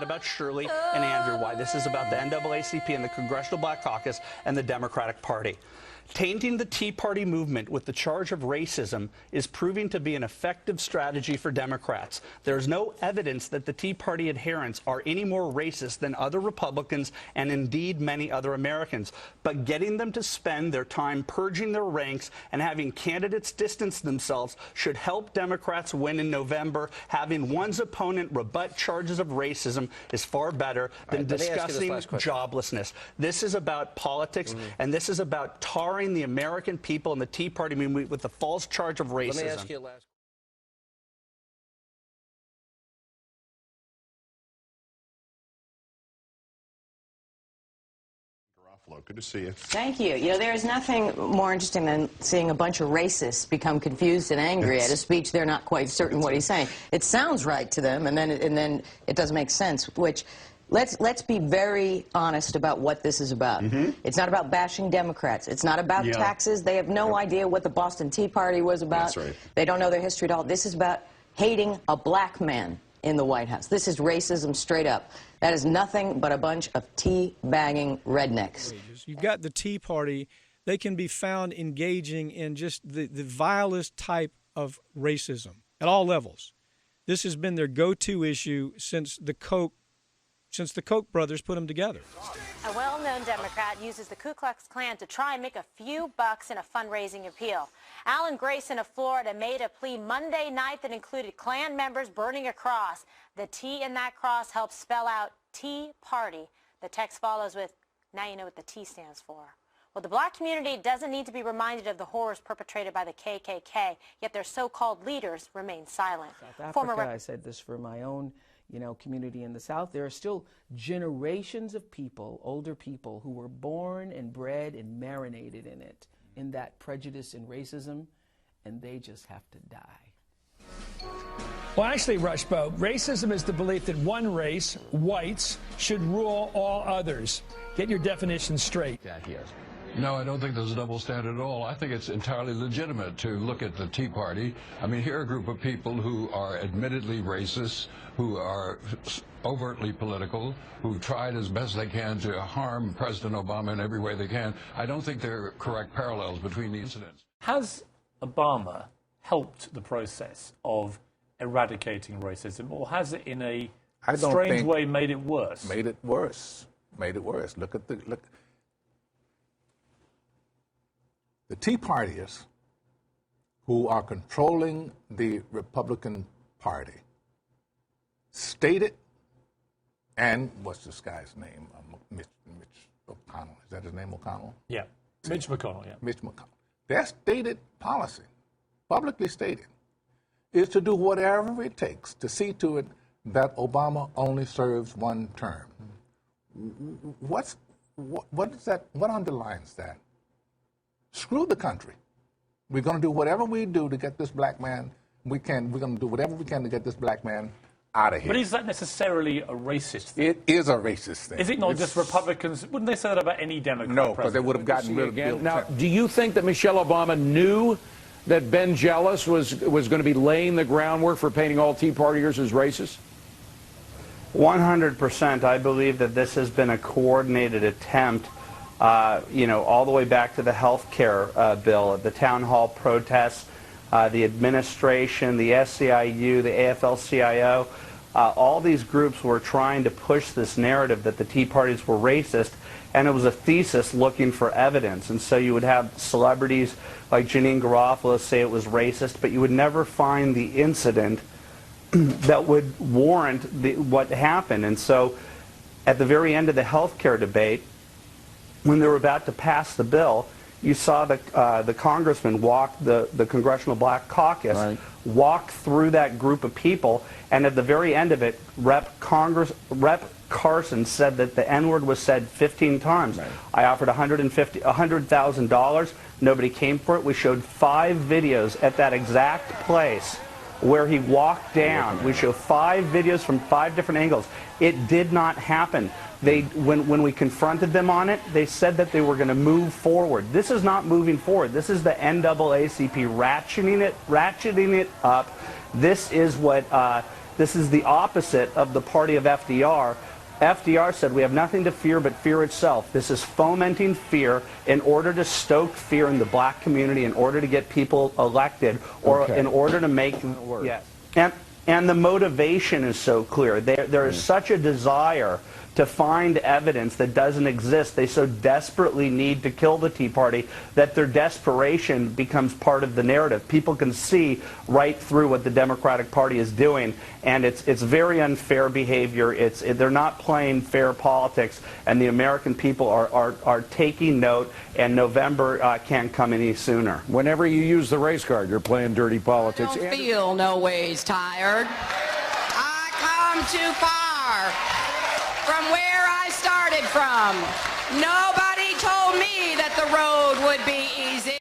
About Shirley and Andrew, why this is about the NAACP and the Congressional Black Caucus and the Democratic Party. Tainting the Tea Party movement with the charge of racism is proving to be an effective strategy for Democrats. There is no evidence that the Tea Party adherents are any more racist than other Republicans and indeed many other Americans. But getting them to spend their time purging their ranks and having candidates distance themselves should help Democrats win in November. Having one's opponent rebut charges of racism is far better than discussing joblessness. This is about politics, and this is about tarring the American people and the Tea Party movement with the false charge of racism. Let me ask you a last question. Good to see you. Thank you. You know, there is nothing more interesting than seeing a bunch of racists become confused and angry at a speech they're not quite certain what he's saying. It sounds right to them, and then it doesn't make sense, which... Let's be very honest about what this is about. It's not about bashing Democrats. It's not about taxes. They have no idea what the Boston Tea Party was about. That's right. They don't know their history at all. This is about hating a black man in the White House. This is racism straight up. That is nothing but a bunch of tea-bagging rednecks. You've got the Tea Party. They can be found engaging in just the vilest type of racism at all levels. This has been their go-to issue since the Koch brothers put them together. A well-known Democrat uses the Ku Klux Klan to try and make a few bucks in a fundraising appeal. Alan Grayson of Florida made a plea Monday night that included Klan members burning a cross. The T in that cross helps spell out Tea Party. The text follows with, "Now you know what the T stands for." Well, the black community doesn't need to be reminded of the horrors perpetrated by the KKK, yet their so-called leaders remain silent. South Africa, I said this for my own community in the South. There are still generations of people, older people, who were born and bred and marinated in it, in that prejudice and racism, and they just have to die. Well, actually, Rushbo, racism is the belief that one race, whites, should rule all others. Get your definition straight. No, I don't think there's a double standard at all. I think it's entirely legitimate to look at the Tea Party. I mean, here are a group of people who are admittedly racist, who are overtly political, who tried as best they can to harm President Obama in every way they can. I don't think there are correct parallels between the incidents. Has Obama helped the process of eradicating racism, or has it in a strange way made it worse? Made it worse. Made it worse. Look. The Tea Partiers who are controlling the Republican Party stated, and what's this guy's name? Mitch McConnell. Is that his name, O'Connell? Yeah, Mitch McConnell, yeah. Mitch McConnell. Their stated policy, publicly stated, is to do whatever it takes to see to it that Obama only serves one term. What is that? What underlines that? Screw the country. We're going to do whatever we do to get this black man. We're going to do whatever we can to get this black man out of here. But is that necessarily a racist thing? It is a racist thing. Is it not just Republicans? Wouldn't they say that about any Democrat No, because they would have gotten rid of Bill Now, Clinton. do you think that Michelle Obama knew that Ben Jealous was going to be laying the groundwork for painting all Tea Partiers as racist? 100%. I believe that this has been a coordinated attempt, all the way back to the health care bill, the town hall protests, the administration, the SEIU, the AFL-CIO. All these groups were trying to push this narrative that the Tea Parties were racist, and it was a thesis looking for evidence. And so you would have celebrities like Janine Garofalo say it was racist, but you would never find the incident that would warrant what happened. And so at the very end of the health care debate, when they were about to pass the bill, you saw the congressman walk, the Congressional Black Caucus, walk through that group of people, and at the very end of it, Rep. Carson said that the N-word was said 15 times. I offered $100,000. Nobody came for it. We showed 5 videos at that exact place where he walked down. We show 5 videos from 5 different angles. It did not happen. When we confronted them on it, they said that they were going to move forward. This is not moving forward. This is the NAACP ratcheting it up. This is what This is the opposite of the party of FDR. FDR said we have nothing to fear but fear itself. This is fomenting fear in order to stoke fear in the black community, in order to get people elected, or in order to make them work. Yes. And the motivation is so clear. There is such a desire to find evidence that doesn't exist. They so desperately need to kill the Tea Party that their desperation becomes part of the narrative. People can see right through what the Democratic Party is doing, and it's very unfair behavior. They're not playing fair politics, and the American people are taking note, and November can't come any sooner. Whenever you use the race card, you're playing dirty politics. I don't feel no ways tired. I come too far from where I started from. Nobody told me that the road would be easy.